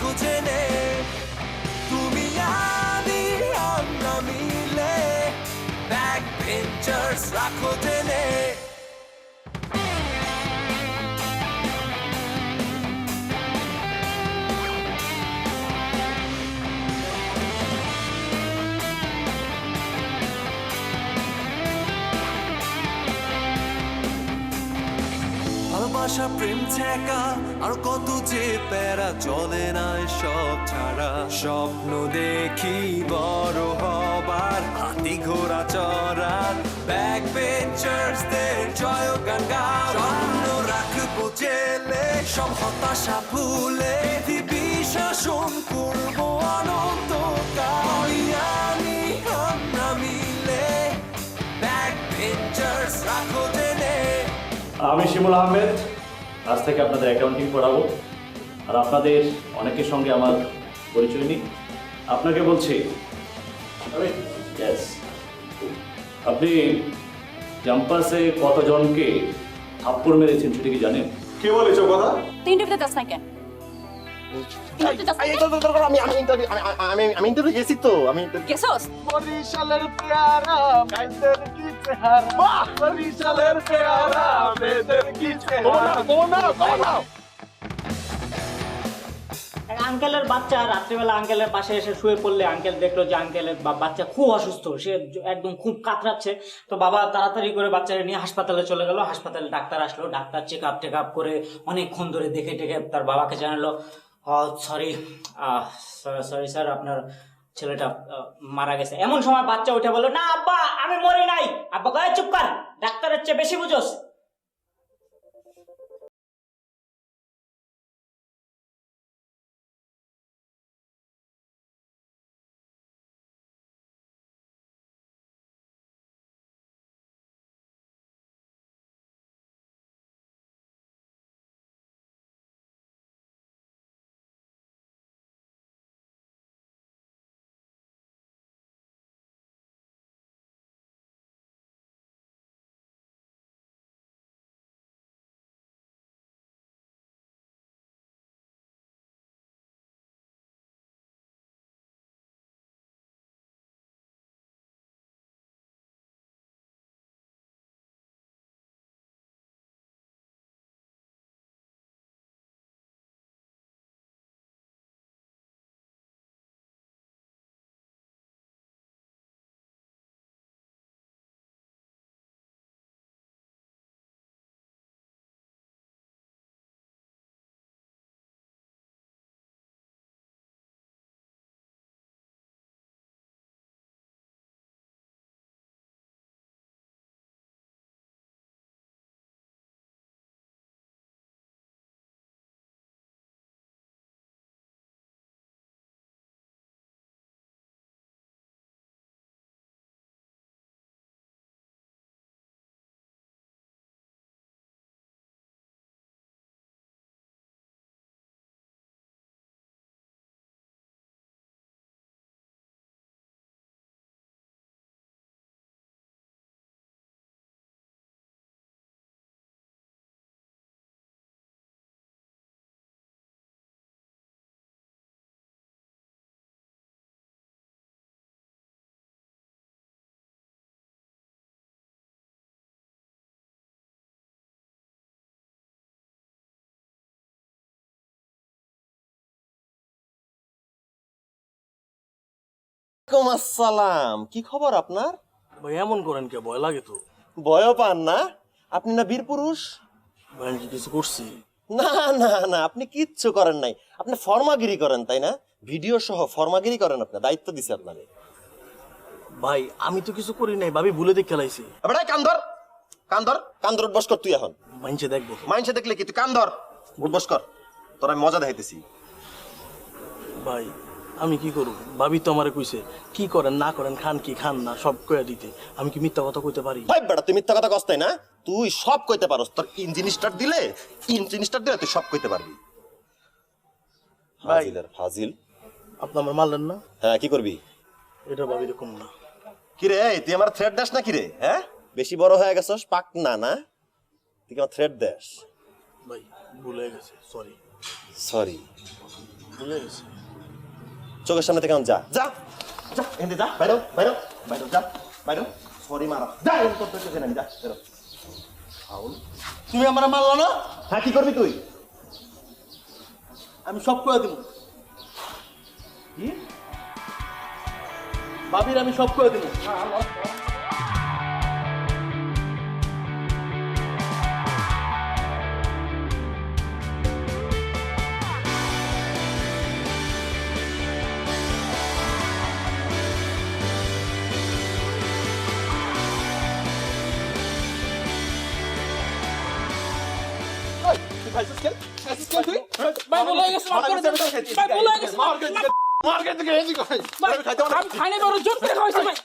রাখো জেনে তুমি আমি আমরা মিলে ব্যাক বেঞ্চার্স রাখো জেনে ভালোবাসা প্রেম ছেকা আর কত যে প্যারা চলে না সব ছাড়া স্বপ্ন দেখি বড় হবার হাতি ঘোড়া চড়ার ব্যাক বেঞ্চার্সদের জয়গান গাওয়ার স্বপ্ন রাখবো জেলে সব হতাশা ভুলে পৃথিবী শাসন করবো অনন্তকাল আমি আমরা মিলে ব্যাক বেঞ্চার্স রাখো জেনে। আমি শিমুল আহমেদ, আজ থেকে আপনাদের অ্যাকাউন্টিং পড়াবো। আর আপনাদের অনেকের সঙ্গে আমার পরিচয় নেই, আপনাকে বলছি আপনি ক্যাম্পাসে কতজনকে থাপ্পড় মেরেছেন সেটা কি জানেন? কে বলেছো কথা? ইন্টারভিউতে যাস না কেন? আমি ইন্টারভিউ গেছি তো। আমি গেছস? বরিশালের পেয়ারা মেয়েদের কি চেহারা, বরিশালের পেয়ারা মেয়েদের কি চেহারা। আঙ্কেলের বাচ্চা রাত্রিবেলা আঙ্কেলের পাশে এসে শুয়ে পড়লে আঙ্কেল দেখলো যে আঙ্কেলের বাচ্চা খুব অসুস্থ, সে একদম খুব কাতরাচ্ছে। তো বাবা তাড়াতাড়ি করে বাচ্চাকে নিয়ে হাসপাতালে চলে গেল। হাসপাতালে ডাক্তার আসলো, ডাক্তার চেক আপ করে অনেকক্ষণ ধরে দেখে তার বাবাকে জানালো, সরি স্যার, আপনার ছেলেটা মারা গেছে। এমন সময় বাচ্চা উঠে বললো, না আব্বা আমি মরি নাই। আব্বা কয় চুপ কর, ডাক্তারের চেয়ে বেশি বুঝোস। আসসালাম, কি খবর আপনার? ভাই এমন করেন কে? ভয় লাগে তো। ভয়ও পান না? আপনি না বীর পুরুষ? ভাই আমি কিছু করছি? না না না, আপনি কিচ্ছু করেন নাই। আপনি ফর্মাগিরি করেন তাই না? ভিডিও সহ ফর্মাগিরি করেন। আপনার দায়িত্ব দিছে আপনারে। ভাই আমি তো কিছু করি নাই, ভাবি ভুলে দেখে খেলাইছি। এবারে কান্দর বস কর তুই এখন। মাইনছে দেখবো। মাইনসে দেখলে কি তুই কান্দর বস কর, তোর আমি মজা দেখাইতেছি। ভাই আমি কি করব? ভাবি তো আমারে কইছে কি করেন না করেন, খান কি খান না সব কইয়া দিতে। আমি কি মিথ্যা কথা কইতে পারি? ভাই বেটা তুই মিথ্যা কথা কস তাই না? তুই সব কইতে পারস। তোর ইঞ্জিন স্টার্ট দিলে তুই সব কইতে পারবি। ভাই ফাজিল, আপনি আমার মারলেন না? হ্যাঁ কি করবি? এটা ভাবি এরকম না। কিরে তুই আমার থ্রেড দাস না কিরে? হ্যাঁ বেশি বড় হয়ে গেছস, পাক না না, তুই আমার থ্রেড দাস। ভাই ভুলে গেছে, সরি। সরি ভুলে গেছি। চোখের সামনে থেকে যা যা যা এনে যা বাইরো বাইরো বাইরো যা বাইরো সরি মারা যা এনে করতে চোখে নামি যা বেরো ফাউল তুমি আমার মারলা না, হ্যাঁ কি করবি তুই আমি সব করে দিব। কি ভাবির আমি সব করে দিব। ভাই ভুল হয়ে গেছে, মাফ করে দেন। ভাই ভুল হয়ে গেছে, আমি খাইনি বড় জোর করে খাওয়াইছি ভাই।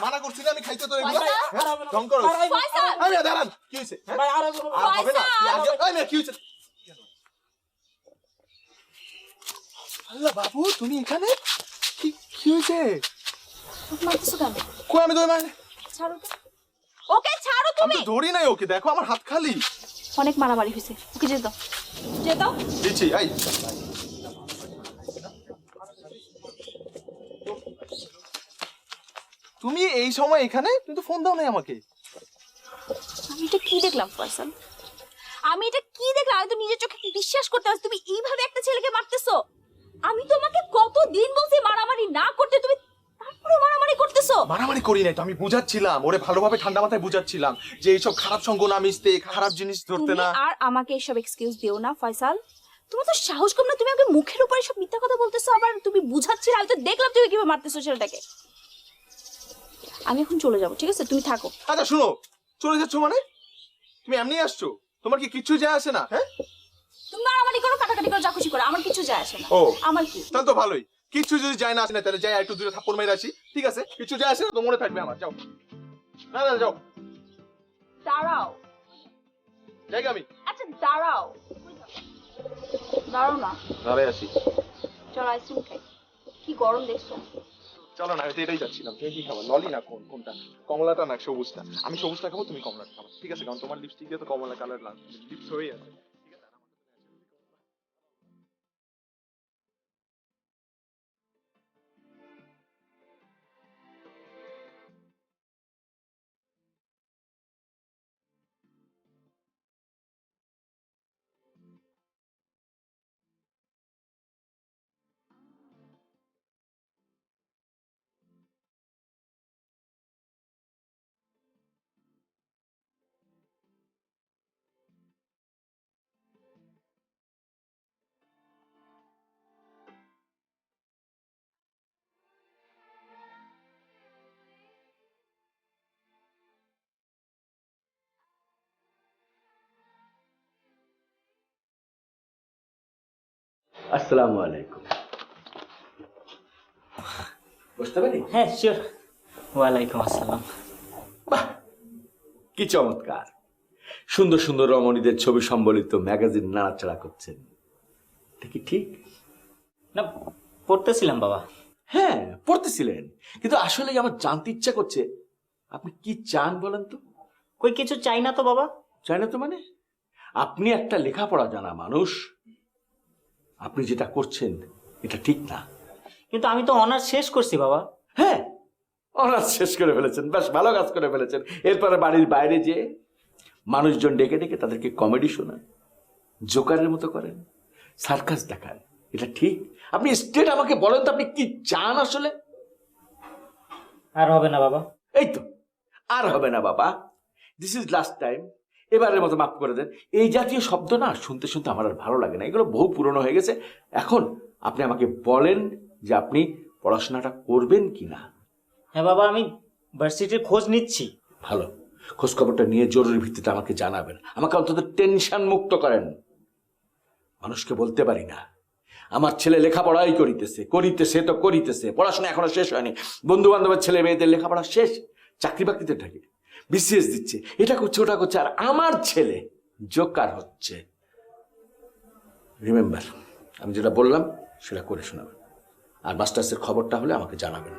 মানা করছি না আমি খাইতে তোর ভাই, আর হবে না। ঢং করো আর হবে না। আমি দাঁড়ান কি হয়েছে ভাই, আর হবে না। আর হবে না এই মেয়ে, কি হয়েছে আল্লাহ বাবু তুমি এখানে কি কি হয়েছে মারতেছো কেন? কই আমি তোর মানে ছাড়ো তো। ওকে ছাড়ো আমি তুমি। তো ধরি নাই ওকে দেখো আমার হাত খালি অনেক মারামারি হয়েছে, ওকে যেতে দাও, যেতে দাও। দিচ্ছি এই তুমি এই সময় এখানে তুমি তো ফোন দাও নাই আমাকে আমি এটা কি দেখলাম ফয়সাল? আমি এটা কি দেখলাম? আমি তো নিজের চোখে বিশ্বাস করতে পারছি তুমি এইভাবে একটা ছেলেকে মারতেছো। আমি তোমাকে কতদিন বলছি মারামারি না করতে, তুমি তারপরে মারামারি করতেছো। মারামারি করি নাই তো আমি বুঝাচ্ছিলাম ওরে ভালোভাবে ঠান্ডা মাথায় বুঝাচ্ছিলাম যে এইসব খারাপ সঙ্গ না মিশতে খারাপ জিনিস ধরতে তুমি না আর আমাকে এসব এক্সকিউজ দিও না ফয়সাল। তুমি তো সাহস কম না, তুমি আমাকে মুখের উপরে সব মিথ্যা কথা বলতেছো, আবার তুমি বুঝাচ্ছিলে। আমি তো দেখলাম তুমি কিভাবে মারতেছো ছেলেটাকে। আমি এখন চলে যাবো, ঠিক আছে? তুমি থাকো। আচ্ছা শুনো চলে যাচ্ছ মানে তুমি এমনি আসছো তোমার কি কিচ্ছু যায় আসে না হ্যাঁ তুমি মারামারি করো, কাটাকাটি করো, যা খুশি করো, আমার কিছু যায় আসে না। ও। আমার কি? তাহলে তো ভালোই কিচ্ছু যদি যায় না আসে না তাহলে যাই একটু দূরে থাপ্পড় মেরে আসি ঠিক আছে কিছু যায় আসে না তো মনে থাকবে আমার যাও না না যাও দাঁড়াও। জায়গা আমি আচ্ছা দাঁড়াও, দাঁড়াও না, দাঁড়াই আসি চলো আইসক্রিম খাই। কি গরম দেখছো? চলো না আমি তো এটাই যাচ্ছিলাম তুমি কি খাবো ললি না কোনটা কমলাটা না সবুজটা আমি সবুজটা খাবো তুমি কমলাটা খাবো ঠিক আছে কারণ তোমার লিপস্টিক দিয়ে তো কমলা কালার লিপস হয়েই আছে আসসালামু আলাইকুম। বুঝতে পারি? হ্যাঁ শিওর। ওয়ালাইকুম আসসালাম। বাহ কি চমৎকার সুন্দর সুন্দর রমণীদের ছবি সম্বলিত ম্যাগাজিন নাড়াচাড়া করছেন দেখি ঠিক না, পড়তেছিলাম বাবা। হ্যাঁ পড়তেছিলেন কিন্তু আসলে আমার জানতে ইচ্ছা করছে আপনি কি চান বলেন তো কই কিছু চাই না তো বাবা। চাই না তো মানে আপনি একটা লেখাপড়া জানা মানুষ আপনি যেটা করছেন এটা ঠিক না কিন্তু আমি তো অনার্স শেষ করছি বাবা। হ্যাঁ অনার্স শেষ করে ফেলেছেন বেশ ভালো কাজ করে ফেলেছেন এরপরে বাড়ির বাইরে যে মানুষজন ডেকে ডেকে তাদেরকে কমেডি শোনান জোকারের মতো করেন সার্কাস দেখান এটা ঠিক আপনি স্টেট আমাকে বলেন তো আপনি কি চান আসলে আর হবে না বাবা। এই তো আর হবে না বাবা দিস ইজ লাস্ট টাইম এবারের মতো মাফ করে দেন এই জাতীয় শব্দ না শুনতে শুনতে আমার আর ভালো লাগে না এগুলো বহু পুরনো হয়ে গেছে এখন আপনি আমাকে বলেন যে আপনি পড়াশোনাটা করবেন কি না হ্যাঁ বাবা, আমি ভার্সিটির খোঁজ নিচ্ছি। ভালো খোঁজ খবরটা নিয়ে জরুরি ভিত্তিতে আমাকে জানাবেন আমাকে অন্তত টেনশন মুক্ত করেন মানুষকে বলতে পারি না আমার ছেলে লেখাপড়াই করিতেছে পড়াশোনা এখনো শেষ হয়নি বন্ধু বান্ধবের ছেলে মেয়েদের লেখাপড়া শেষ চাকরি বাকরিতে ঢাকে বিসিএস দিচ্ছে এটা করছে ওটা করছে আর আমার ছেলে জোকার হচ্ছে রিমেম্বার আমি যেটা বললাম সেটা করে শোনাবেন আর মাস্টার্সের খবরটা হলে আমাকে জানাবেন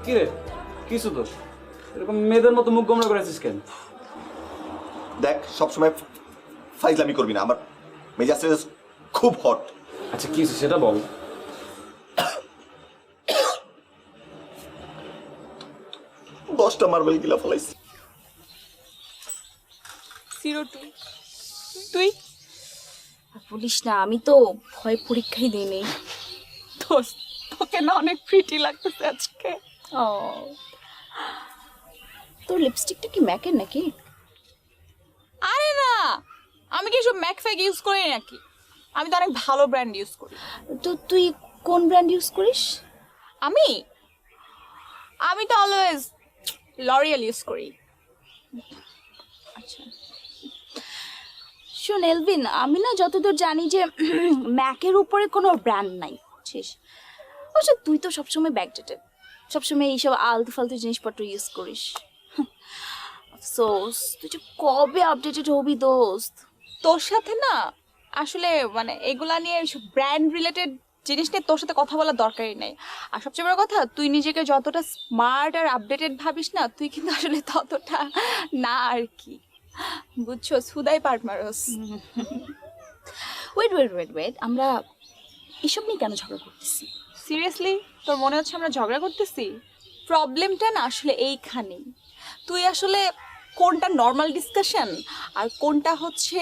কি রে কিছু দোষ এরকম মেয়েদের মতো মুখ গোমরা করেছিস কেন? দেখ সবসময় ফাইজলামি করবি না, আমার মেজাজটা খুব হট। আচ্ছা কি হয়েছে সেটা বল। 10টা মার্বেল গিলা ফলাইছি। 02 তুই বলিস না, আমি তো ভয় পরীক্ষাই দিইনি। তোকে না অনেক প্রিটি লাগতেছে আজকে। ও তোর লিপস্টিকটা কি ম্যাকের নাকি? আরে না, আমি কি সব ম্যাক ফ্যাক ইউজ করি নাকি, আমি তো অনেক ভালো ব্র্যান্ড ইউজ করি। তো তুই কোন ব্র্যান্ড ইউজ করিস? আমি তো অলওয়েজ লরিয়াল ইউজ করি। আচ্ছা শোন এলভিন, আমি না যতদূর জানি যে ম্যাকের উপরে কোনো ব্র্যান্ড নাই, বুঝছিস? অবশ্য তুই তো সবসময় ব্যাকডেটেড, সবসময় এইসব আলতু ফালতু জিনিসপত্র ইউজ করিস। আফসোস তুই যে কবে আপডেটেড হবি দোস্ত। তোর সাথে না আসলে মানে এগুলা নিয়ে ব্র্যান্ড রিলেটেড জিনিস নিয়ে তোর সাথে কথা বলার দরকারই নেই। আর সবচেয়ে বড় কথা, তুই নিজেকে যতটা স্মার্ট আর আপডেটেড ভাবিস না, তুই কিন্তু আসলে ততটা না আর কি, বুঝছো? সুদাই পার্ট মারস। ওয়েট, আমরা এসব নিয়ে কেন ঝগড়া করতেছি? সিরিয়াসলি তোর মনে হচ্ছে আমরা ঝগড়া করতেছি? প্রবলেমটা না আসলে এইখানেই, তুই আসলে কোনটা নর্মাল ডিসকাশন আর কোনটা হচ্ছে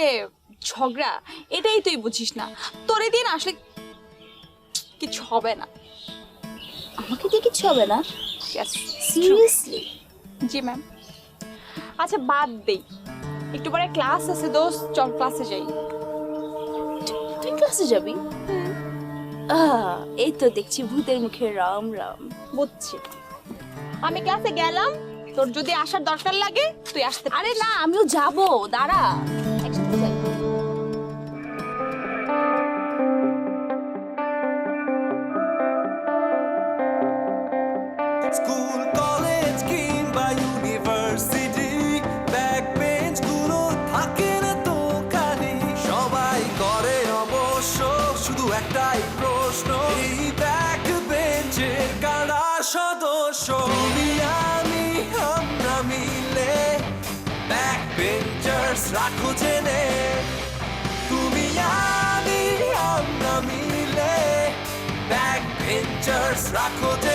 ঝগড়া এটাই তুই বুঝিস না। তোর এই দিন আসলে কিছু হবে না। আমাকে দিয়ে কিছু হবে না? সিরিয়াসলি? জি ম্যাম। আচ্ছা বাদ দেই, একটু পরে ক্লাস আছে দোস্ত, চল ক্লাসে যাই। তুই ক্লাসে যাবি? এই তো দেখছি ভূতের মুখে রাম রাম। বুঝছি, আমি ক্লাসে গেলাম, তোর যদি আসার দরকার লাগে তুই আসতে। আরে না, আমিও যাবো, দাঁড়া একসাথে যাই। স্কুল কলেজ কিংবা ইউনিভার্সিটি ব্যাক বেঞ্চ গুলো থাকে না তো খালি, সবাই করে অবশ্য শুধু একটাই প্রশ্ন, এই ব্যাক বেঞ্চের কারা সদস্য? তুমি আমি আমরা মিলে ব্যাক বেঞ্চার্স রাখো জেনে, তুমি আমি আমরা মিলে ব্যাক বেঞ্চার্স রাখো জেনে।